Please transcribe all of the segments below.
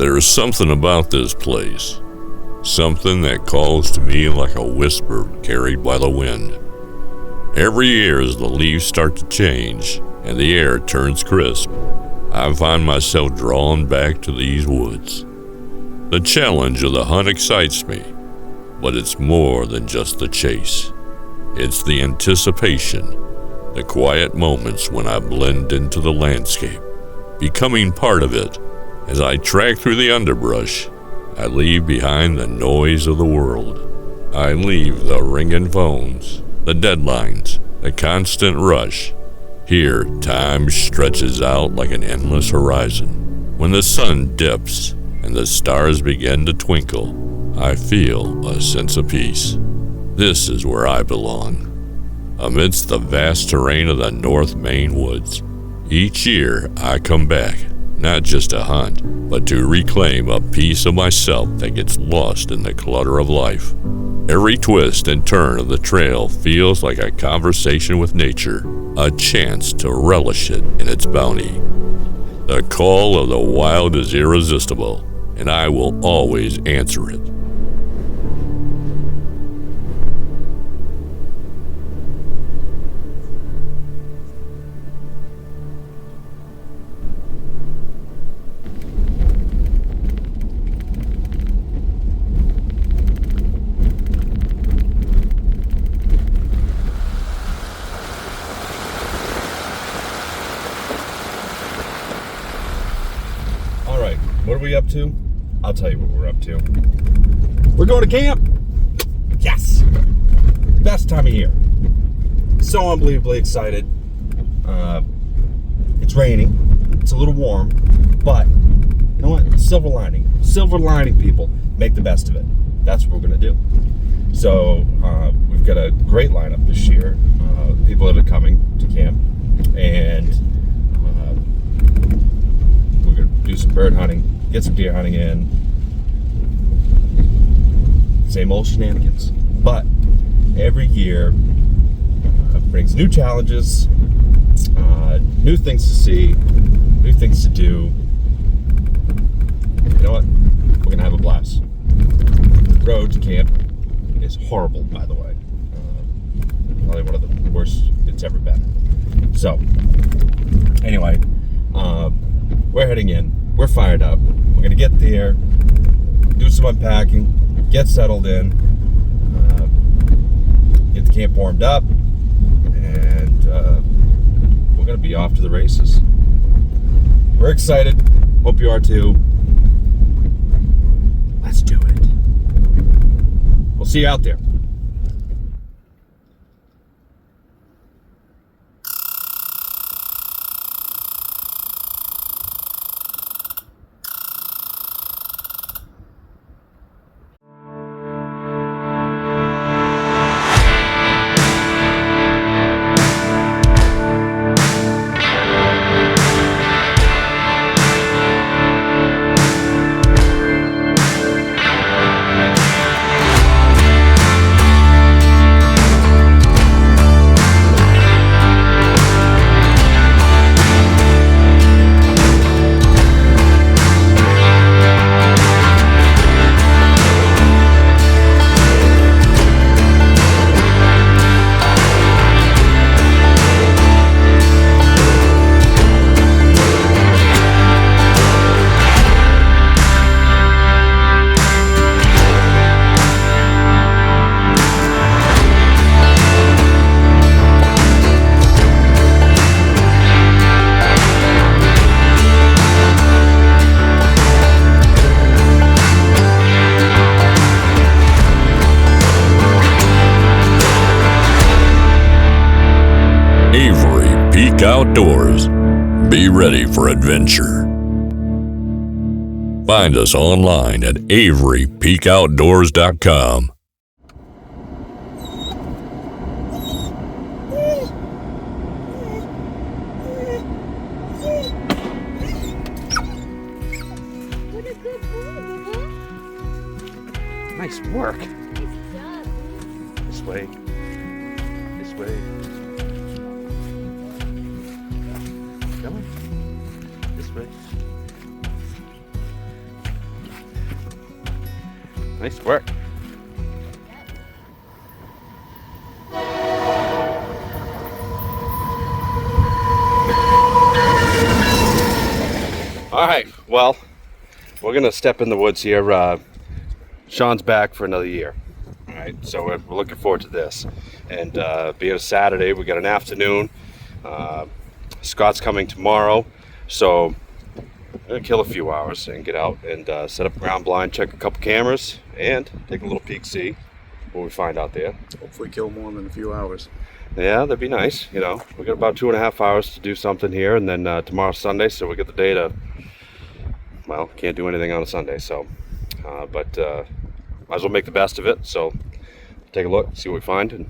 There's something about this place, something that calls to me like a whisper carried by the wind. Every year as the leaves start to change and the air turns crisp, I find myself drawn back to these woods. The challenge of the hunt excites me, but it's more than just the chase. It's the anticipation, the quiet moments when I blend into the landscape, becoming part of it. As I track through the underbrush, I leave behind the noise of the world. I leave the ringing phones, the deadlines, the constant rush. Here, time stretches out like an endless horizon. When the sun dips and the stars begin to twinkle, I feel a sense of peace. This is where I belong, amidst the vast terrain of the North Maine woods. Each year, I come back, not just to hunt, but to reclaim a piece of myself that gets lost in the clutter of life. Every twist and turn of the trail feels like a conversation with nature, a chance to relish it in its bounty. The call of the wild is irresistible, and I will always answer it. What are we up to? I'll tell you what we're up to. We're going to camp. Yes. Best time of year. So unbelievably excited. It's raining. It's a little warm. But, you know what? Silver lining. Silver lining, people. Make the best of it. That's what we're going to do. So, we've got a great lineup this year. People that are coming to camp. And we're going to do some bird hunting. Get some deer hunting in. Same old shenanigans. But every year brings new challenges, new things to see, new things to do. You know what? We're going to have a blast. The road to camp is horrible, by the way. Probably one of the worst it's ever been. So, anyway, we're heading in. We're fired up. We're going to get there, do some unpacking, get settled in, get the camp warmed up, and we're going to be off to the races. We're excited. Hope you are too. Let's do it. We'll see you out there. Outdoors. Be ready for adventure. Find us online at averypeakoutdoors.com. What a good boy, huh? Nice work. Nice job. This way. This way. Come on. This way. Nice work. All right, well, we're gonna step in the woods here. Sean's back for another year. All right, so we're looking forward to this. And being a Saturday, we got an afternoon. Scott's coming tomorrow, so I'm gonna kill a few hours and get out and set up a ground blind, check a couple cameras, and take a little peek, see what we find out there. Hopefully kill more than a few hours. Yeah, that'd be nice. You know, we got about 2.5 hours to do something here, and then tomorrow's Sunday, so we get the day to, well, can't do anything on a Sunday, so, but might as well make the best of it. So take a look, see what we find, and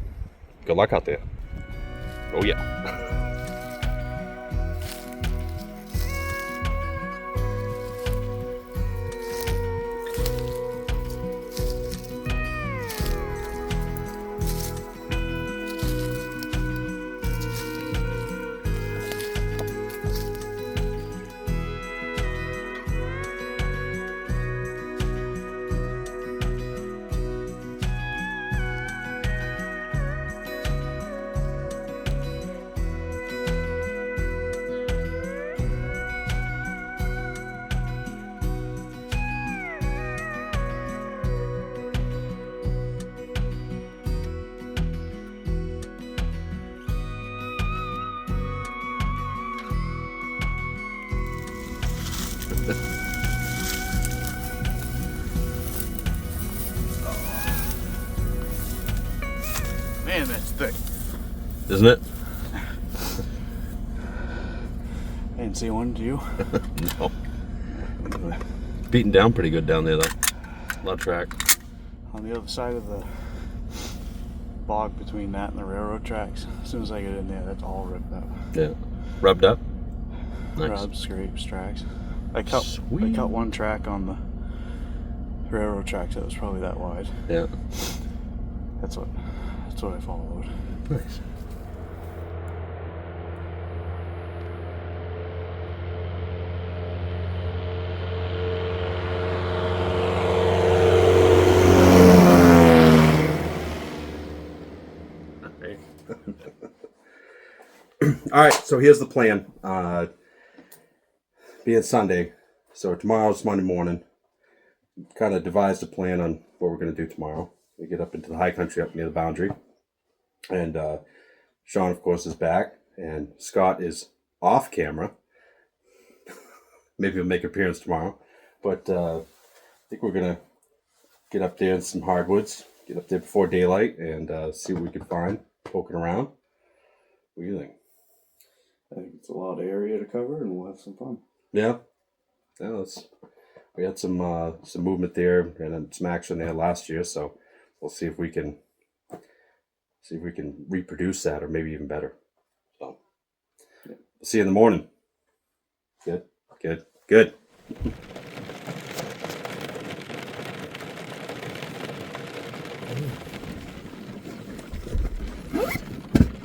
good luck out there. Oh yeah. Man, that's thick. Isn't it? I didn't see one, do you? No. Beaten down pretty good down there though. A lot of track. On the other side of the bog between that and the railroad tracks. As soon as I get in there, that's all ripped up. Yeah. Rubbed up. Nice. Rubs, scrapes, tracks. I cut Sweet. one track on the railroad tracks that was probably that wide. Yeah. That's what I followed. Nice. All right, so here's the plan. Being Sunday, so tomorrow's Monday morning. Kind of devised a plan on what we're going to do tomorrow. We get up into the high country up near the boundary. And Sean, of course, is back. And Scott is off camera. Maybe he'll make an appearance tomorrow. But I think we're going to get up there in some hardwoods. Get up there before daylight and see what we can find poking around. What do you think? I think it's a lot of area to cover, and we'll have some fun. Yeah. Yeah, we had some movement there and then some action there last year, so we'll see if we can reproduce that or maybe even better. So we'll see you in the morning. Good.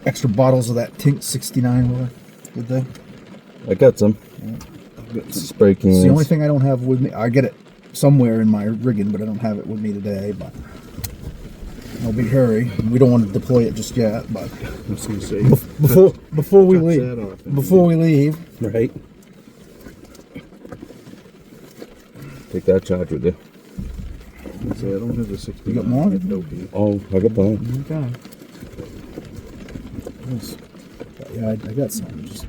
Extra bottles of that Tink 69 were good there. I got some. Yeah. Spray cans. It's the only thing I don't have with me. I get it somewhere in my rigging, but I don't have it with me today. But no big hurry. We don't want to deploy it just yet. But I was going to say, before we leave, Right. Take that charge with you. I don't have the 60. You got more? Oh, I got mine. Okay. Yeah, I got some. Just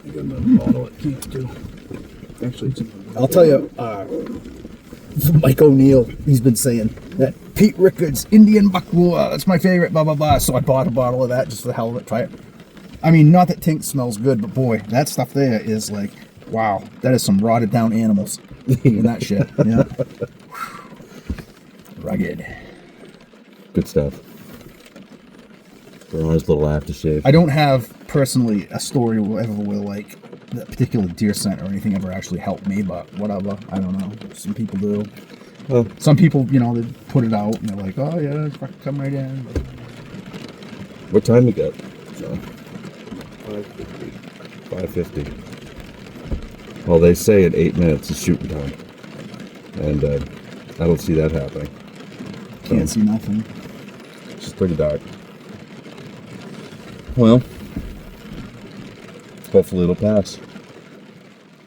I got another bottle at camp too. Actually, it's I'll tell you, Mike O'Neill, he's been saying that Pete Rickard's Indian Buckwood, that's my favorite, blah, blah, blah. So I bought a bottle of that just for the hell of it, try it. I mean, not that Tink smells good, but boy, that stuff there is like, wow, that is some rotted down animals in that shit. Yeah. Rugged. Good stuff. For a nice little aftershave. I don't have, personally, a story ever where, like, that particular deer scent or anything ever actually helped me, but whatever. I don't know. Some people do. Well, Some people, you know, they put it out and they're like, oh, yeah, it's fucking come right in. what time we got? So, 550. 5:50. Well, they say at 8 minutes is shooting time. And I don't see that happening. Can't see nothing. It's just pretty dark. Well, hopefully it'll pass.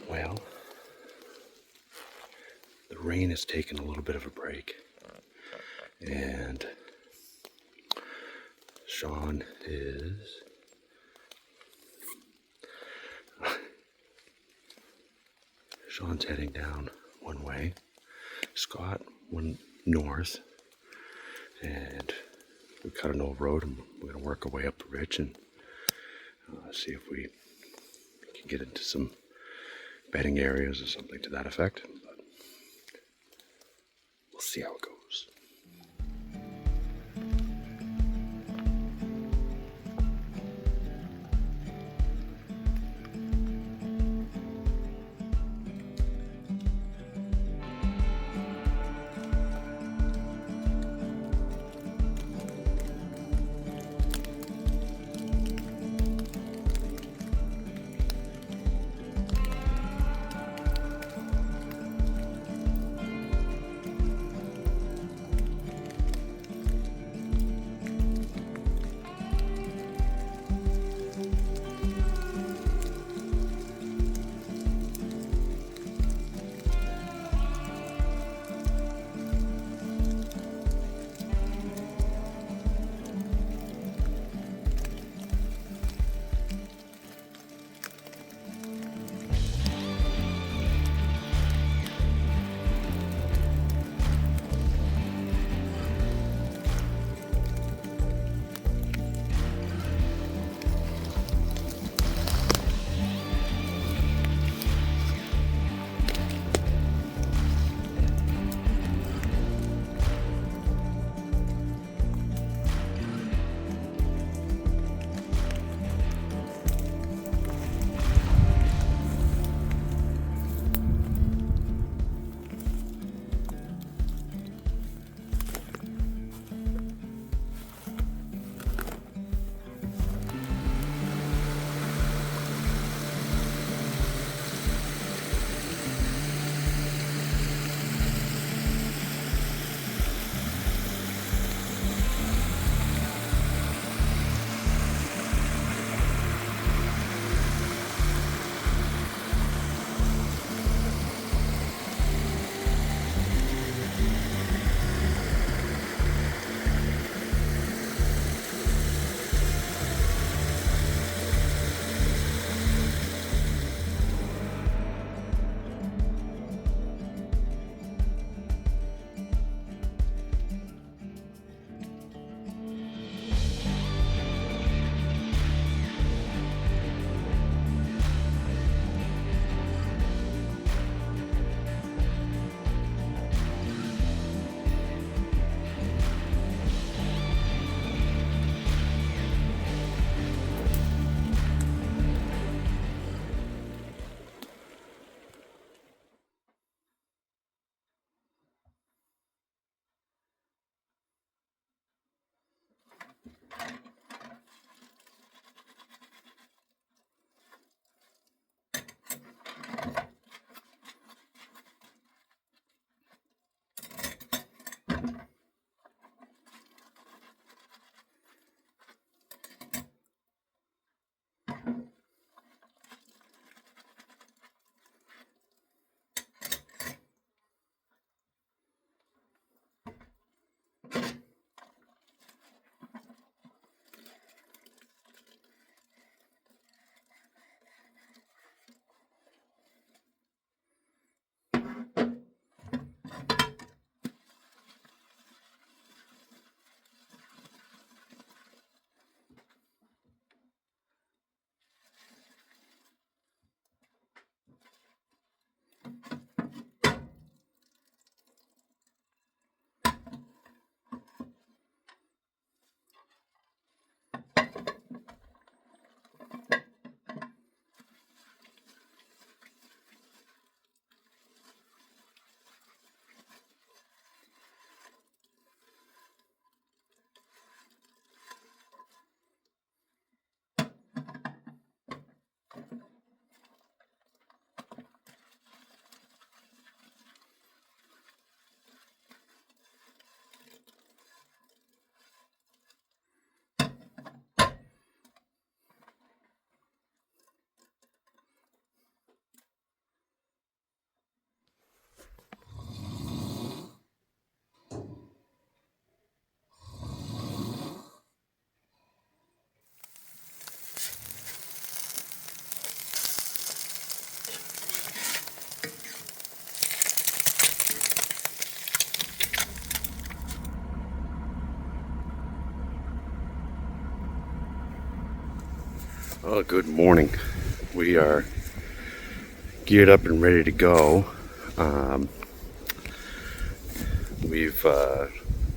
Well, the rain has taken a little bit of a break. And Sean's heading down one way. Scott went north, and we cut an old road, and we're going to work our way up the ridge and see if we can get into some bedding areas or something to that effect. But we'll see how it goes. Well, good morning. We are geared up and ready to go. We've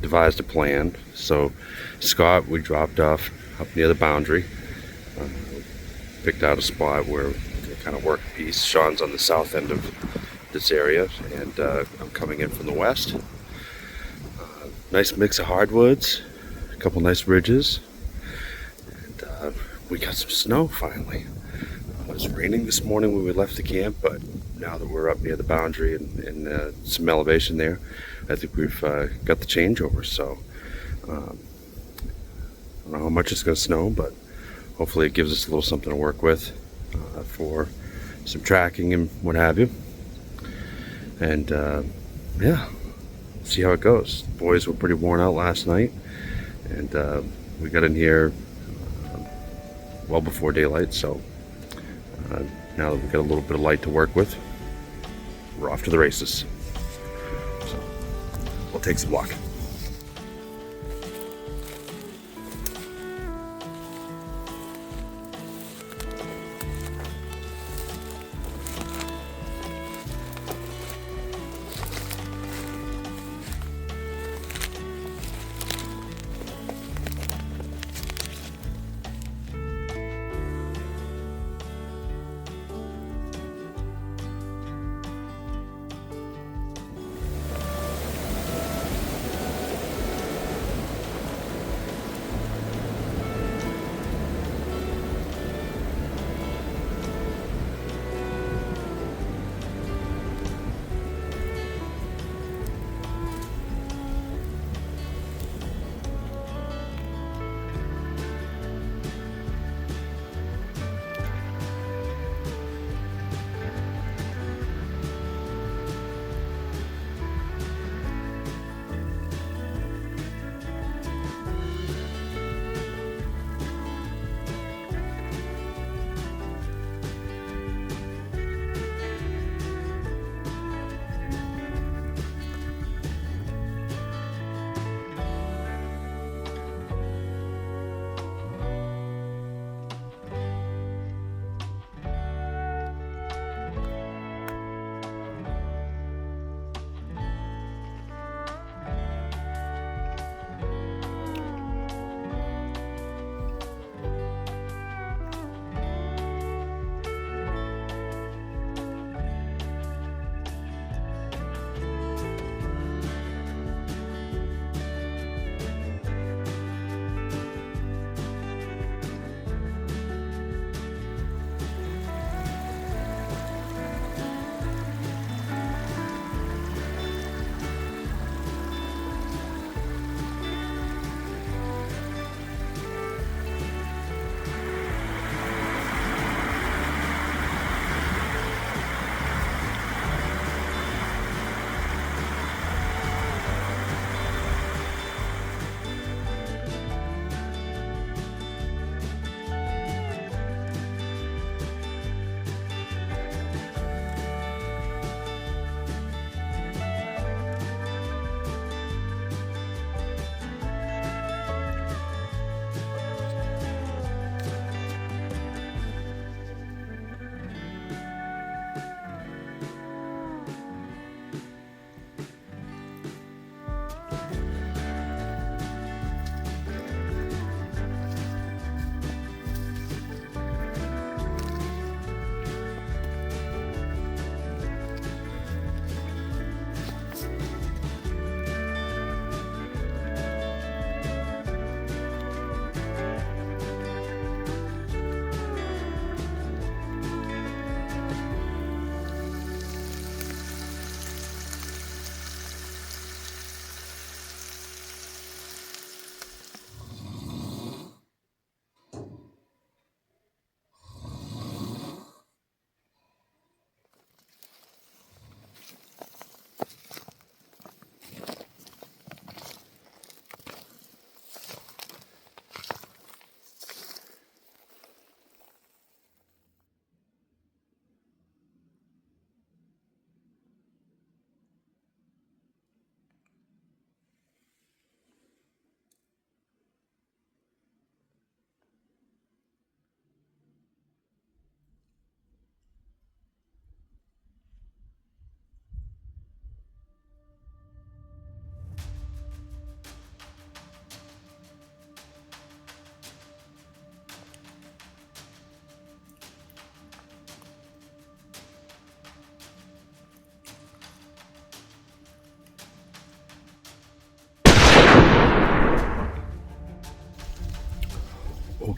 devised a plan. So Scott, we dropped off up near the boundary. Picked out a spot where we can kind of work a piece. Sean's on the south end of this area, and I'm coming in from the west. Nice mix of hardwoods, a couple nice ridges, and we got some snow finally. It was raining this morning when we left the camp, but now that we're up near the boundary and some elevation there, I think we've got the changeover. So I don't know how much it's going to snow, but hopefully it gives us a little something to work with for some tracking and what have you. And yeah, see how it goes. The boys were pretty worn out last night, and we got in here well before daylight, so now that we've got a little bit of light to work with, we're off to the races. So we'll take some walk.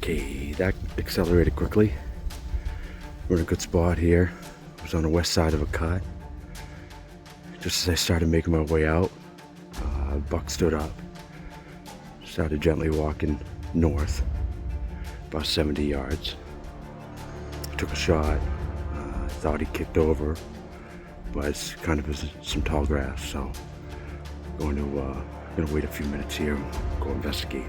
Okay, that accelerated quickly. We're in a good spot here. I was on the west side of a cut. Just as I started making my way out, buck stood up. Started gently walking north, about 70 yards. Took a shot. Thought he kicked over, but it's kind of some tall grass, so I'm gonna wait a few minutes here and go investigate.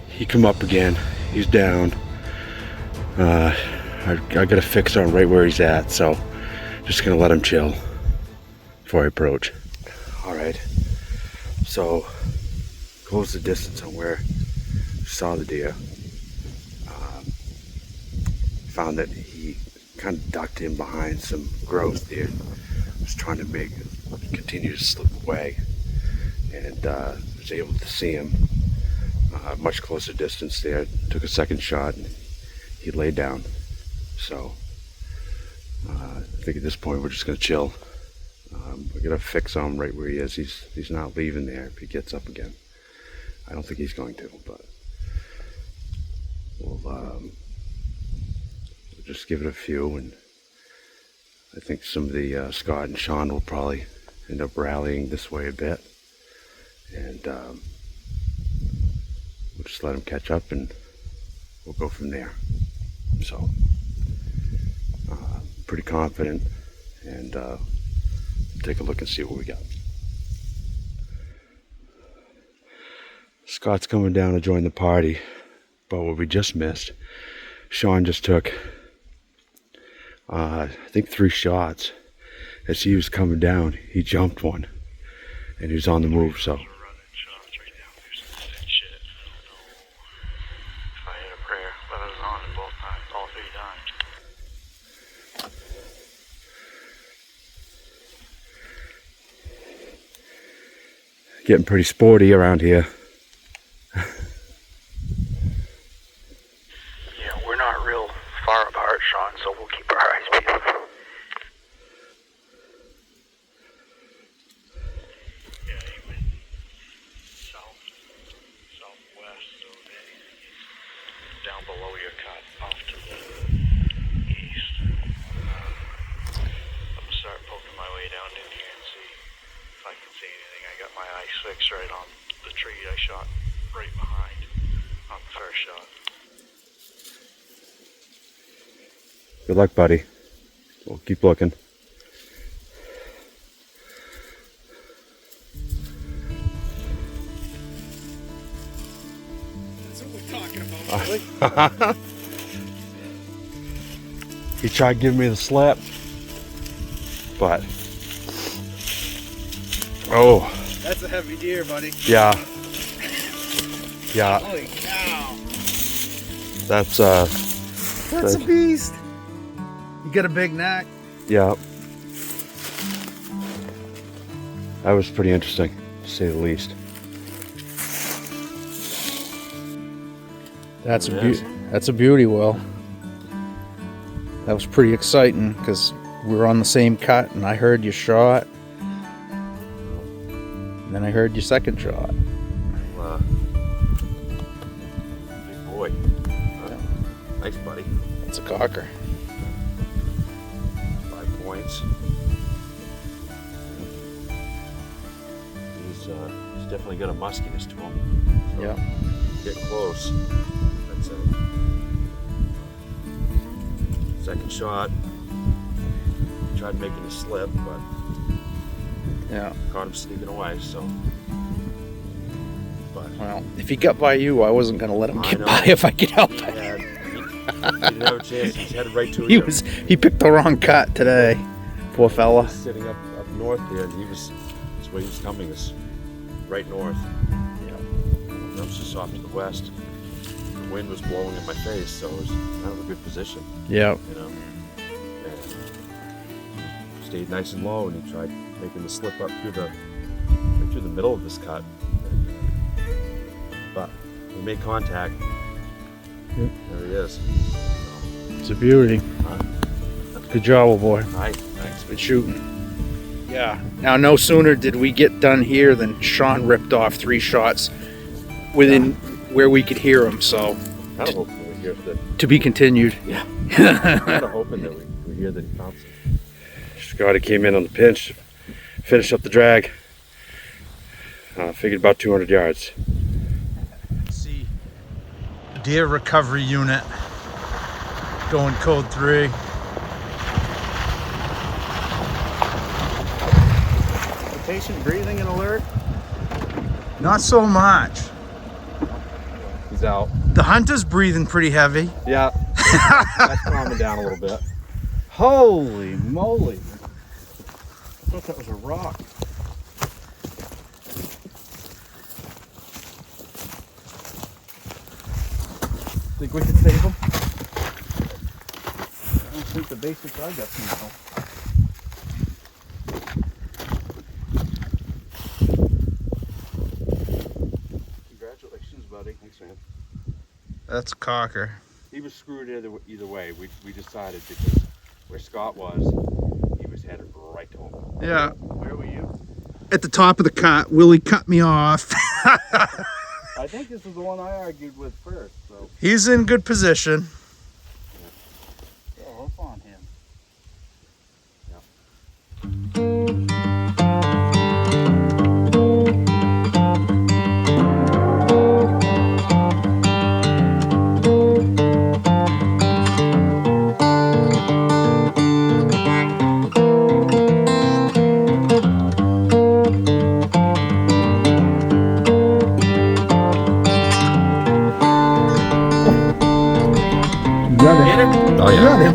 He come up again. He's down. I got a fix on right where he's at, so just gonna let him chill before I approach. All right. So close the distance on where I saw the deer. Found that he kind of ducked in behind some growth there. Was trying to continue to slip away, and was able to see him. Much closer distance there. Took a second shot and he laid down. So I think at this point we're just gonna chill. We're gonna fix him right where he is. He's not leaving there if he gets up again. I don't think he's going to, but we'll just give it a few, and I think some of the Scott and Sean will probably end up rallying this way a bit, and we'll just let him catch up and we'll go from there. So, pretty confident, and take a look and see what we got. Scott's coming down to join the party, but what we just missed, Sean just took, I think 3 shots. As he was coming down, he jumped one, and he was on the move, so. Getting pretty sporty around here. Yeah, we're not real far apart, Sean, so we'll keep our eyes peeled. Yeah, he went southwest, so he's down below your cut, off to the east. I'm gonna start poking my way down in here and see if I can see anything. I got my eyes fixed right on the tree I shot right behind on the first shot. Good luck, buddy. We'll keep looking. That's what we're talking about, really. He tried giving me the slap, but oh. That's a heavy deer, buddy. Yeah. Yeah. Holy cow. That's a beast. You got a big neck. yeah. That was pretty interesting, to say the least. That's a beauty, Will. That was pretty exciting because we were on the same cut and I heard your shot. And then I heard your second shot. Big boy. Nice, buddy. It's a cocker. 5 points. He's definitely got a muskiness to him. So Yeah. get close. That's it. Second shot. Tried making a slip, but Yeah. caught him sneaking away, so. But Well, if he got by you, I wasn't gonna let him I get know. by if I could help he it. didn't have a chance. He's headed right to He you. he picked the wrong cut today. Poor fella. Sitting up north there, and he was way he was coming is right north. Yeah. I was just off to the west. The wind was blowing in my face, so it was kind of a good position, Yeah. you know. And he stayed nice and low, and he tried making the slip up through the middle of this cut. And, but we made contact. Yep. There he is. So, It's a beauty. Good job, old boy. hi, thanks. Good shooting. Yeah. Now, no sooner did we get done here than Sean ripped off 3 shots within where we could hear him. So, Kind of hoping we hear that. to be continued. Yeah. Kind of hoping that we hear that he found some. Scotty came in on the pinch, finished up the drag. Figured about 200 yards. See, deer recovery unit going code 3. Patient breathing and alert. Not so much. He's out. The hunter's breathing pretty heavy. Yeah. That's calming down a little bit. Holy moly. I thought that was a rock. Think we can save him? I don't think the basics I got from now. Congratulations, buddy. Thanks, man. That's cocker. He was screwed either way. We decided because where Scott was, he was headed right to home. Yeah. Where were you? At the top of the cut, Willie cut me off. I think this is the one I argued with first, so He's in good position. hoof on him. Oh yeah.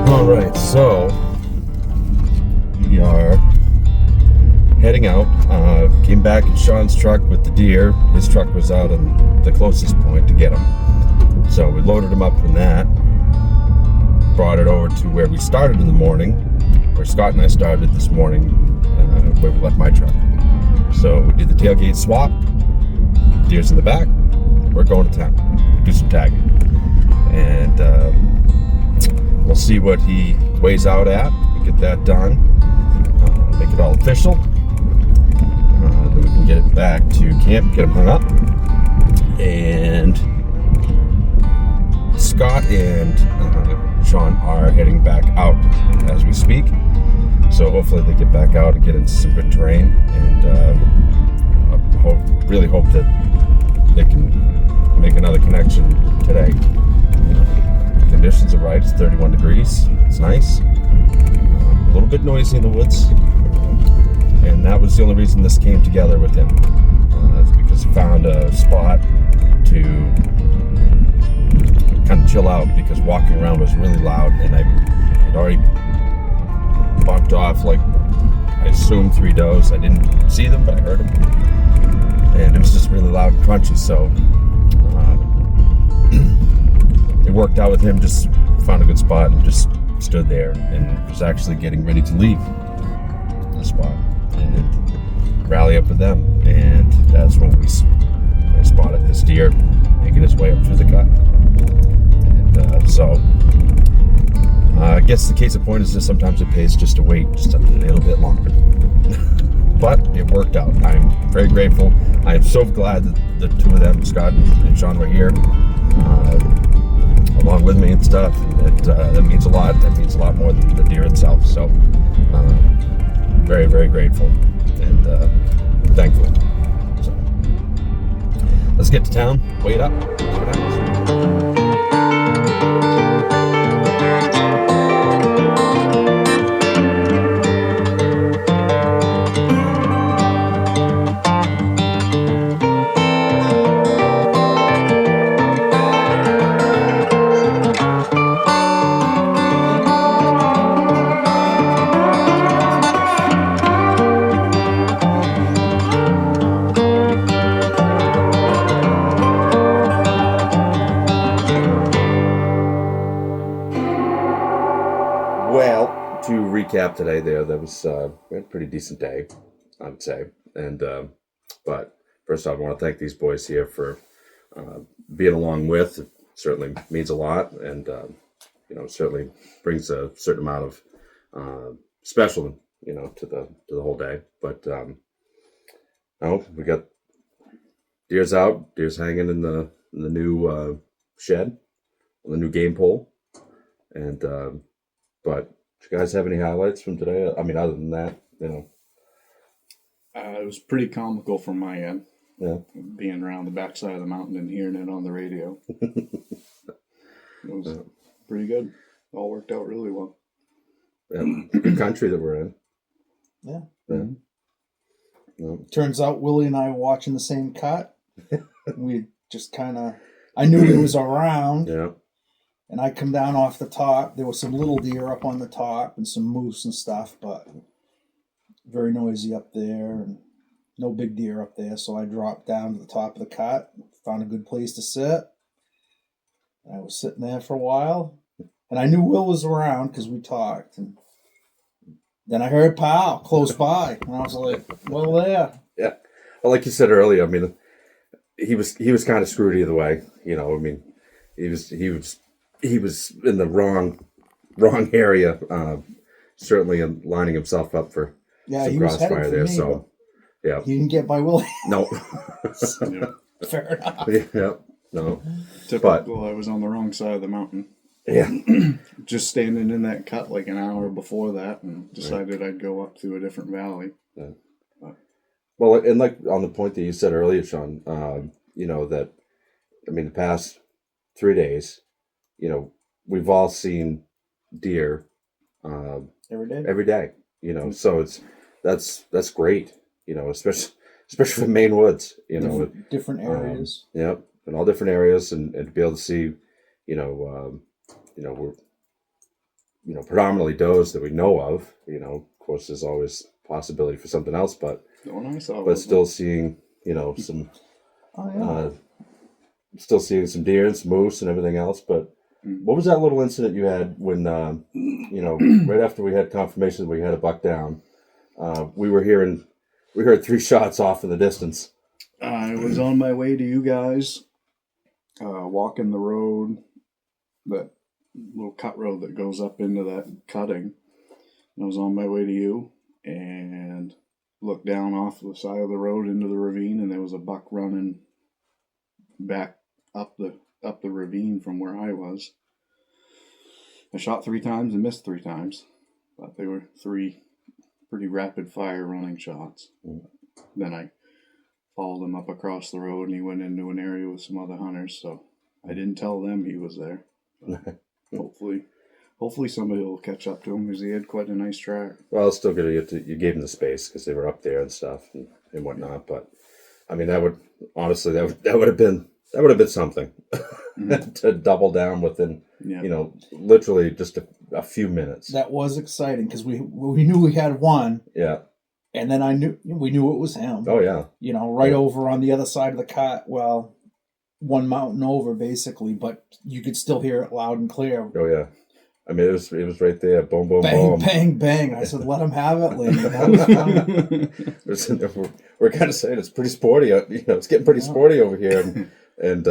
All right, so we are heading out. Came back in Sean's truck with the deer. His truck was out on the closest point to get him. So we loaded him up from that, brought it over to where we started in the morning, where Scott and I started this morning, where we left my truck. So we did the tailgate swap, deer's in the back, we're going to town, do some tagging. And we'll see what he weighs out at, get that done, make it all official. Then we can get it back to camp, get him hung up. And Scott and Sean are heading back out as we speak. So hopefully they get back out and get into some good terrain. And really hope that they can make another connection today. Conditions are right. It's 31 degrees. It's nice. A little bit noisy in the woods. And that was the only reason this came together with him. It's because he found a spot to kind of chill out, because walking around was really loud, and I had already bumped off, like, I assumed 3 does. I didn't see them, but I heard them. And it was just really loud and crunchy, so it worked out with him. Just found a good spot and just stood there and was actually getting ready to leave the spot and rally up with them. And that's when I spotted this deer making his way up through the cut. And so I guess the case of point is that sometimes it pays just to wait just a little bit longer. But it worked out. I'm very grateful. I am so glad that the two of them, Scott and Sean, were here along with me and stuff. That means a lot. That means a lot more than the deer itself. So very, very grateful and thankful. So let's get to town, weigh it up, see what happens. to recap today, that was we had a pretty decent day, I would say. And but first off, I want to thank these boys here for being along with. It certainly means a lot, and certainly brings a certain amount of special, to the whole day. But we got deer's out, deer's hanging in the new shed, on the new game pole, and but. Do you guys have any highlights from today? I mean, other than that, It was pretty comical from my end. Yeah. Being around the backside of the mountain and hearing it on the radio. It was pretty good. All worked out really well. Yeah. Good country that we're in. Yeah. Yeah. Yeah. Turns out Willie and I were watching the same cut. We just I knew it was around. Yeah. And I come down off the top. There was some little deer up on the top and some moose and stuff, but very noisy up there and no big deer up there. So I dropped down to the top of the cut, found a good place to sit. And I was sitting there for a while. And I knew Will was around because we talked. And then I heard Pow close by. And I was like, well, there. Yeah. Well, like you said earlier, I mean, he was kind of screwed either way. I mean, he was in the wrong area, certainly lining himself up for some he was headed crossfire for there. me, So, yeah. he didn't get by Willie. No. Fair enough. Yeah. No. Typical, I was on the wrong side of the mountain. Yeah. Just standing in that cut like an hour before that and decided I'd go up through a different valley. Yeah. Well, and like on the point that you said earlier, Sean, that, I mean, the past 3 days, we've all seen deer every day, so that's great, especially for Maine woods, different areas. In all different areas, and to be able to see, we're, predominantly does that we know of, of course there's always possibility for something else, but still seeing, some, still seeing some deer and some moose and everything else. But what was that little incident you had when, right after we had confirmation that we had a buck down, we heard 3 shots off in the distance. I was on my way to you guys, walking the road, that little cut road that goes up into that cutting. I was on my way to you and looked down off the side of the road into the ravine, and there was a buck running back up the ravine from where I was. I shot 3 times and missed 3 times. But they were 3 pretty rapid fire running shots. Then I followed him up across the road, and he went into an area with some other hunters, so I didn't tell them he was there. Hopefully somebody will catch up to him, because he had quite a nice track. Well, it's still good you gave him the space because they were up there and stuff and whatnot. But I mean, that would honestly that would have been something to double down within literally just a few minutes. That was exciting because we knew we had one. Yeah. And then we knew it was him. Oh yeah. Right over on the other side of the cut. Well, one mountain over basically, but you could still hear it loud and clear. Oh yeah. I mean, it was right there. Boom, boom, bang, boom. Bang, bang. I said, let him have it, Lynn. That was fun. We're kind of saying it's pretty sporty. It's getting pretty sporty over here. And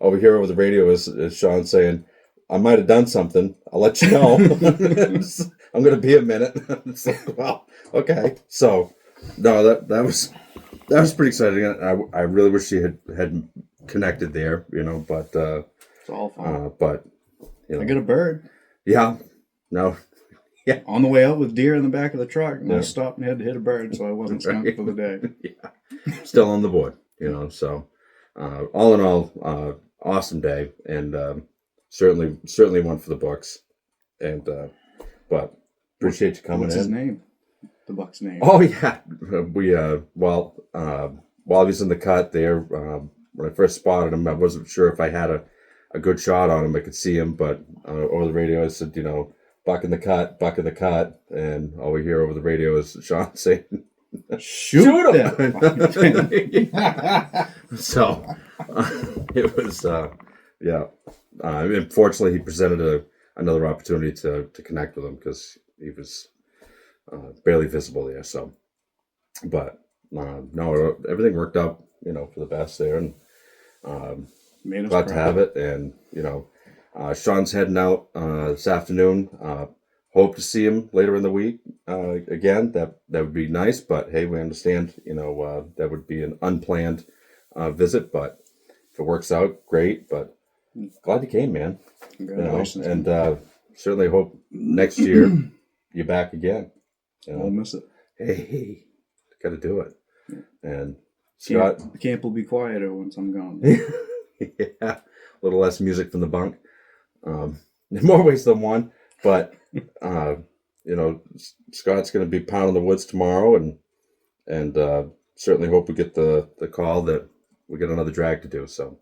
over here over the radio is Sean saying, I might have done something. I'll let you know. I'm going to be a minute. It's like, well, okay. So, no, that was pretty exciting. I really wish she had connected there, but it's all fun. But I got a bird. Yeah. No. Yeah. On the way out with deer in the back of the truck, and I stopped and had to hit a bird, so I wasn't skunked for the day. Yeah. Still on the board, so all in all, awesome day, and certainly one for the books, and but appreciate you coming in. What's his name? The buck's name. Oh yeah, we while he was in the cut there, when I first spotted him, I wasn't sure if I had a good shot on him. I could see him, but over the radio I said, buck in the cut, and all we hear over the radio is Sean saying, shoot him. So it was unfortunately he presented another opportunity to connect with him, because he was barely visible there. So, but no, everything worked out, for the best there, and Made us glad to proud. have it. And Sean's heading out this afternoon. Hope to see him later in the week again. That would be nice, but hey, we understand. That would be an unplanned visit, but if it works out, great. But glad you came, man. Congratulations. And certainly hope next year you're back again. I'll miss it. Hey, got to do it. And Scott, The camp will be quieter once I'm gone. yeah, a little less music from the bunk. In more ways than one, but Scott's going to be pounding the woods tomorrow, and certainly hope we get the call that we get another drag to do. So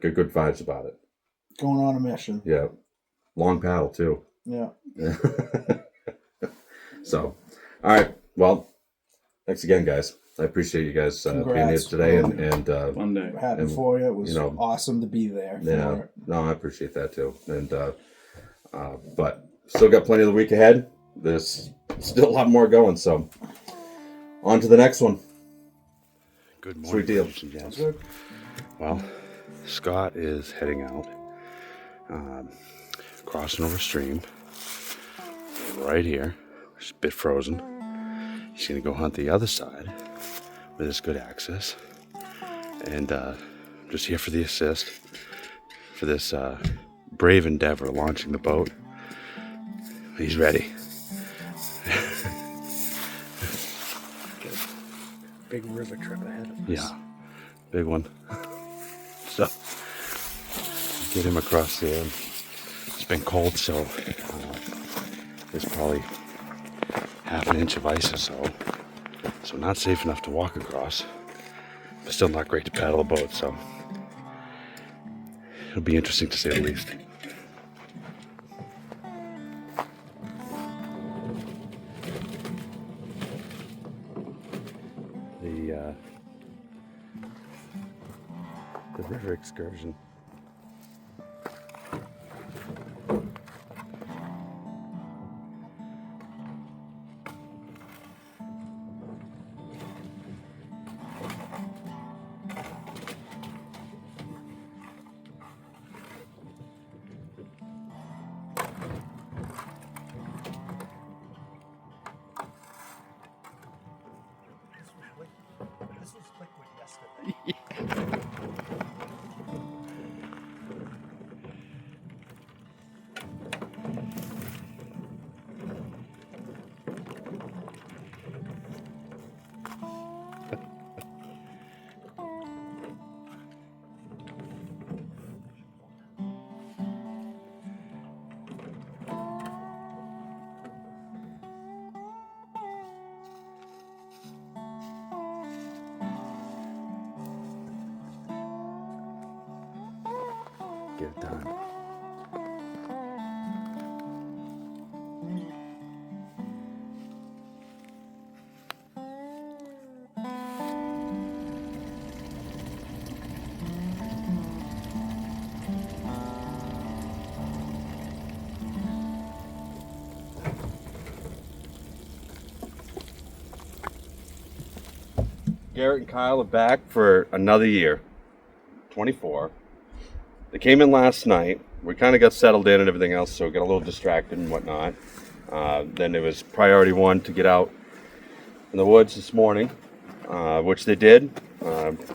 good vibes about it. Going on a mission. Yeah, long paddle too. Yeah. So, all right. Well, thanks again, guys. I appreciate you guys being here Congrats. today, and Fun day. Happy And, for you. It was awesome to be there. yeah, For it. no, I appreciate that too. And but still got plenty of the week ahead. There's still a lot more going. So, on to the next one. Good morning, Sweet deal. ladies and gents. Well, Scott is heading out, crossing over stream right here. It's a bit frozen. He's gonna go hunt the other side where there's good access, and I'm just here for the assist for this brave endeavor, launching the boat. He's ready. Big river trip ahead of us. Yeah, big one. So get him across there. It's been cold, so there's probably half an inch of ice or so. So not safe enough to walk across, but still not great to paddle a boat. So it'll be interesting to say the least. The river excursion. This was liquid yesterday. Get it done. Garrett and Kyle are back for another year, 24. They came in last night. We kind of got settled in and everything else, so we got a little distracted and whatnot. Then it was priority one to get out in the woods this morning, which they did.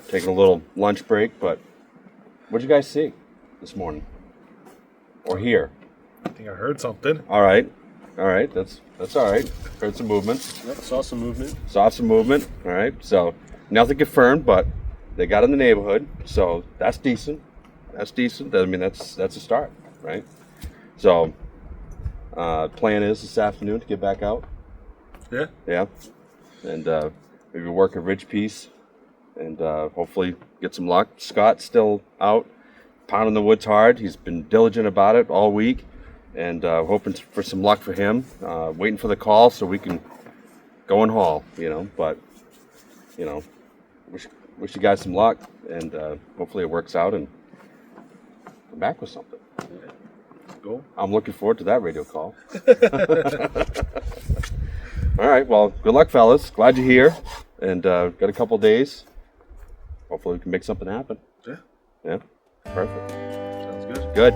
Taking a little lunch break, but what'd you guys see this morning? Or hear? I think I heard something. All right, that's all right. Heard some movement. Yep, saw some movement. Saw some movement. All right, so nothing confirmed, but they got in the neighborhood, so that's decent. That's decent. I mean, that's a start, right? So, plan is this afternoon to get back out. Yeah. Yeah, and maybe work a ridge piece, and hopefully get some luck. Scott's still out, pounding the woods hard. He's been diligent about it all week, and hoping for some luck for him. Waiting for the call so we can go and haul, But, wish you guys some luck, and hopefully it works out and come back with something. Go. I'm looking forward to that radio call. All right, well, good luck, fellas. Glad you're here. And got a couple days. Hopefully we can make something happen. Yeah. Yeah, perfect. Sounds good. Good.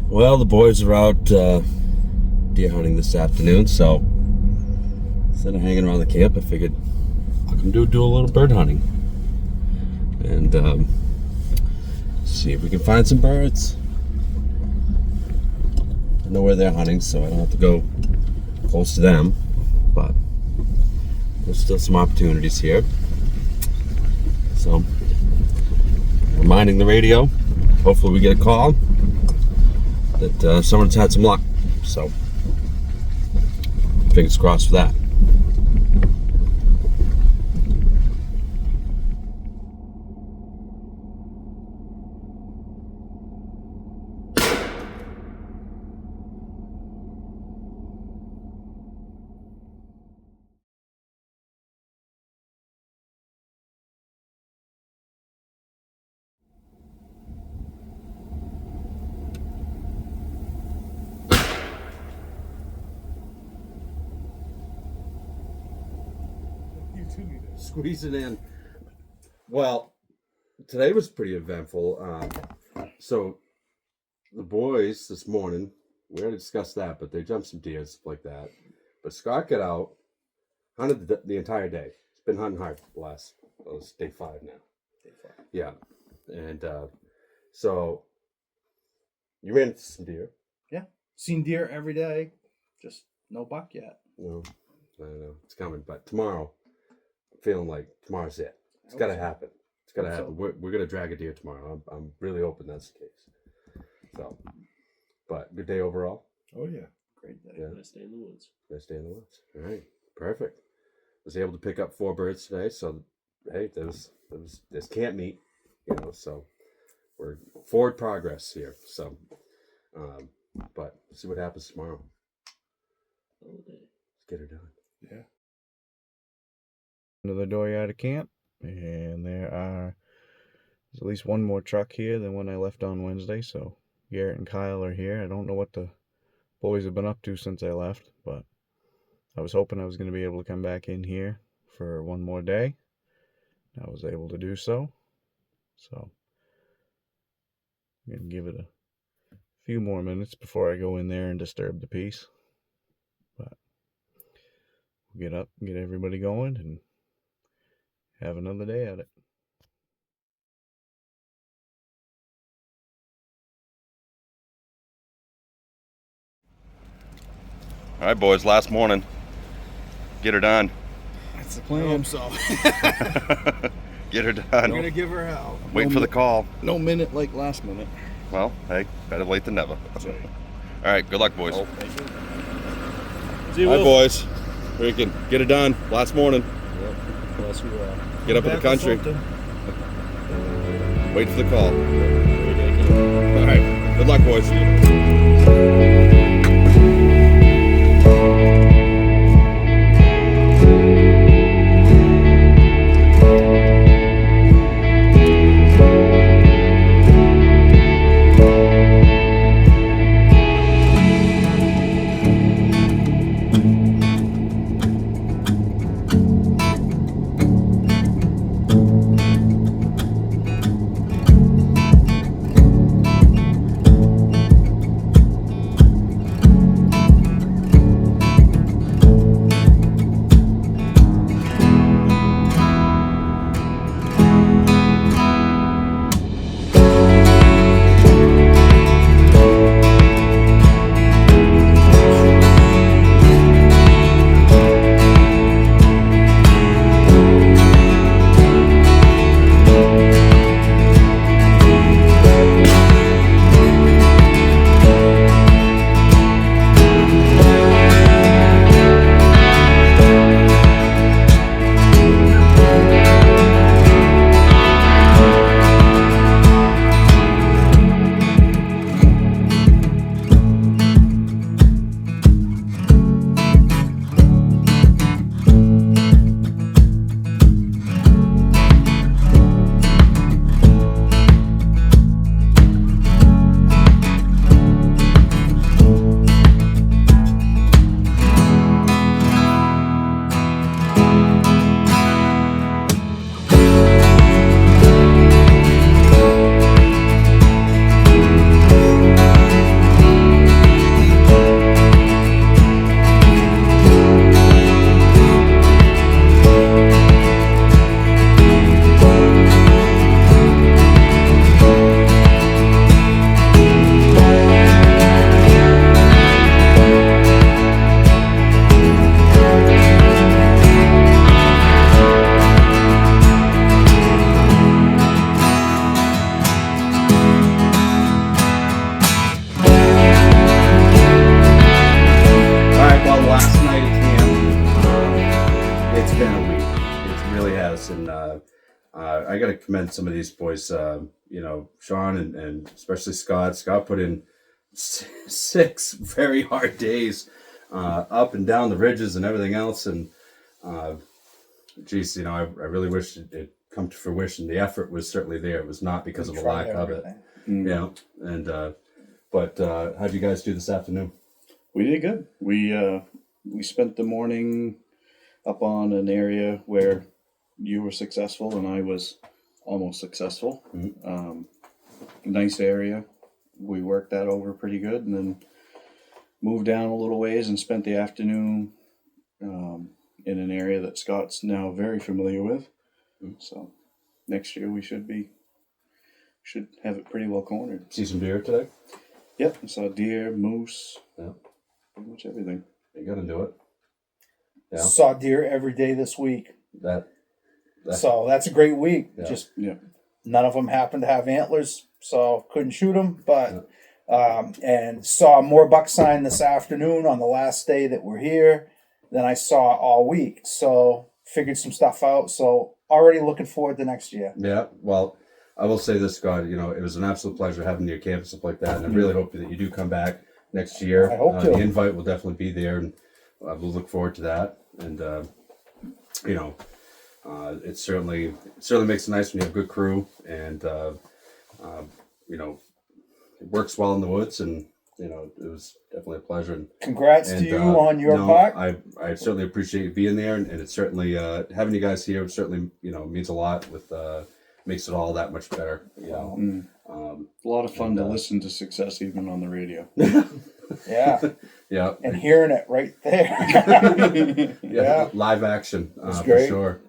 Well, the boys are out deer hunting this afternoon, so instead of hanging around the camp, I figured I'll come do a little bird hunting and see if we can find some birds. I know where they're hunting, so I don't have to go close to them, but there's still some opportunities here. So, reminding the radio, hopefully we get a call that someone's had some luck, so fingers crossed for that. Squeeze it in. Well, today was pretty eventful. So the boys this morning, we already discussed that, but they jumped some deer, stuff like that. But Scott got out, hunted the entire day. He's been hunting hard the last, well, it's day 5 now. Day 5. Yeah. And so you ran into some deer. Yeah. Seen deer every day. Just no buck yet. No, I don't know. It's coming, but tomorrow, I'm feeling like tomorrow's it. It's got to happen. It's got to happen. So. We're going to drag a deer tomorrow. I'm really hoping that's the case. So, but good day overall. Oh yeah. Great day. Yeah. Nice day in the woods. Nice day in the woods. All right. Perfect. Was able to pick up 4 birds today. So, hey, there's camp meat, so we're forward progress here. So, but see what happens tomorrow. Let's get her done. Yeah. Into the dooryard of camp, and there's at least one more truck here than when I left on Wednesday, so Garrett and Kyle are here. I don't know what the boys have been up to since I left, but I was hoping I was going to be able to come back in here for one more day. I was able to do so, I'm going to give it a few more minutes before I go in there and disturb the peace. But we'll get up, get everybody going, and have another day at it. All right, boys, last morning. Get her done. That's the plan. So Get her done. I'm gonna give her hell. Waiting for the call. No minute like last minute. Well, hey, better late than never. All right, good luck, boys. Oh, All thank you. right, boys. We can get it done. Last morning. Yep. Unless we Get up in the country. Wait for the call. All All right, good luck, boys. I got to commend some of these boys. You know, Sean and especially Scott. Scott put in 6 very hard days up and down the ridges and everything else. And geez, you know, I really wish it come to fruition. The effort was certainly there. It was not because of a lack of it. Yeah. And but how'd you guys do this afternoon? We did good. We spent the morning up on an area where you were successful and I was almost successful. Nice area. We worked that over pretty good, and then moved down a little ways and spent the afternoon in an area that Scott's now very familiar with. So next year we should have it pretty well cornered. See some deer today? Yep, I saw deer, moose, pretty much everything. You got to do it. Yeah. Saw deer every day this week. That So that's a great week. Yeah. Just Yeah. none of them happened to have antlers, so couldn't shoot them. But and saw more buck sign this afternoon on the last day that we're here than I saw all week. So figured some stuff out. So already looking forward to next year. Yeah, well, I will say this, Scott. You know, it was an absolute pleasure having your camp and stuff like that, and I really hope that you do come back next year. I hope to. The invite will definitely be there, and we'll look forward to that. And you know, it certainly makes it nice when you have a good crew, and you know, it works well in the woods, and you know, it was definitely a pleasure. And Congrats to you on your no, buck. I certainly appreciate you being there, and it's certainly having you guys here certainly, you know, means a lot. With makes it all that much better. You know, A lot of fun to listen to success even on the radio. Yeah. yeah, And hearing it right there. yeah, live action for great. sure.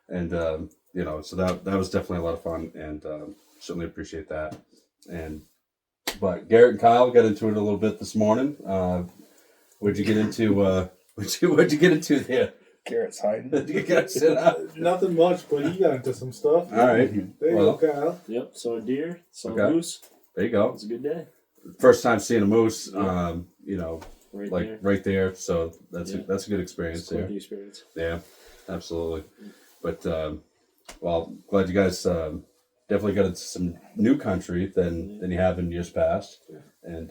And you know, so that was definitely a lot of fun, and certainly appreciate that. And but Garrett and Kyle got into it a little bit this morning. What'd you get into? What'd you get into there? Garrett's hiding. You guys sit up. Nothing much, but he got into some stuff. All right. There you Well, go, Kyle. Yep, saw a deer, saw Okay. a moose. there you go. It's a good day. First time seeing a moose. You know, Right like there. right there. So that's Yeah. that's a good experience It's quite there. the experience. Yeah, absolutely. But well, glad you guys definitely got into some new country than you have in years past, and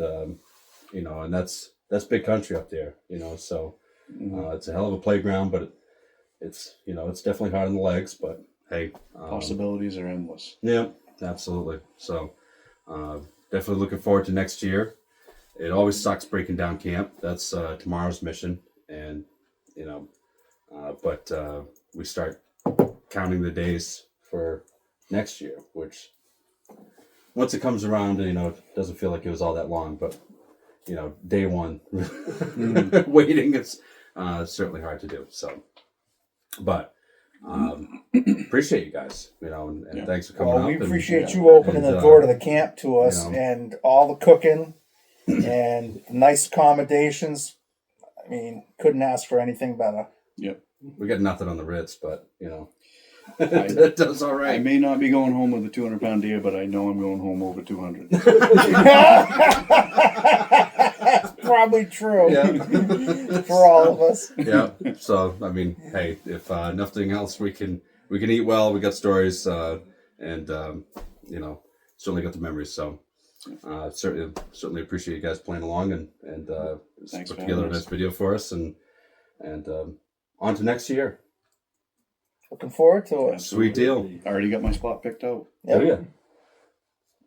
you know, and that's big country up there. You know, so it's a hell of a playground, but it's you know, it's definitely hard on the legs. But hey, Possibilities are endless. yeah, absolutely. So definitely looking forward to next year. It always sucks breaking down camp. That's tomorrow's mission, and you know, but we start counting the days for next year, which once it comes around, you know, it doesn't feel like it was all that long, but you know, day one waiting is certainly hard to do. So, but appreciate you guys, you know, and thanks for coming Well, up. we and, appreciate you opening the door to the camp to us, you know. and all the cooking and nice accommodations. I mean, couldn't ask for anything better. Yep. We got nothing on the Ritz, but you know, that does all I right. may not be going home with a 200-pound deer, but I know I'm going home over 200. That's probably true Yeah. for all of us. Yeah. So I mean, hey, if nothing else, we can eat well. We got stories, and you know, certainly got the memories. So certainly appreciate you guys playing along and Thanks put for together a having nice us. video for us, and on to next year. Looking forward to it. Sweet deal. I already got my spot picked out. Oh yeah.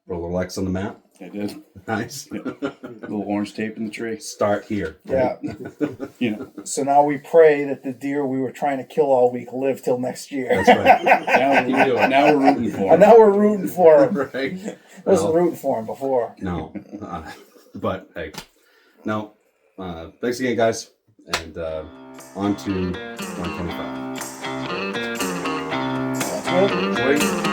Put a little X on the map. I did. Nice. Little orange tape in the tree. Start here. Yeah. Yeah. So now we pray that the deer we were trying to kill all week live till next year. That's right. Now we're rooting for And him. now we're rooting for him. Right. Wasn't Well, rooting for him before. no. But hey, no. Thanks again, guys, and on to 125. That's good. Sweet.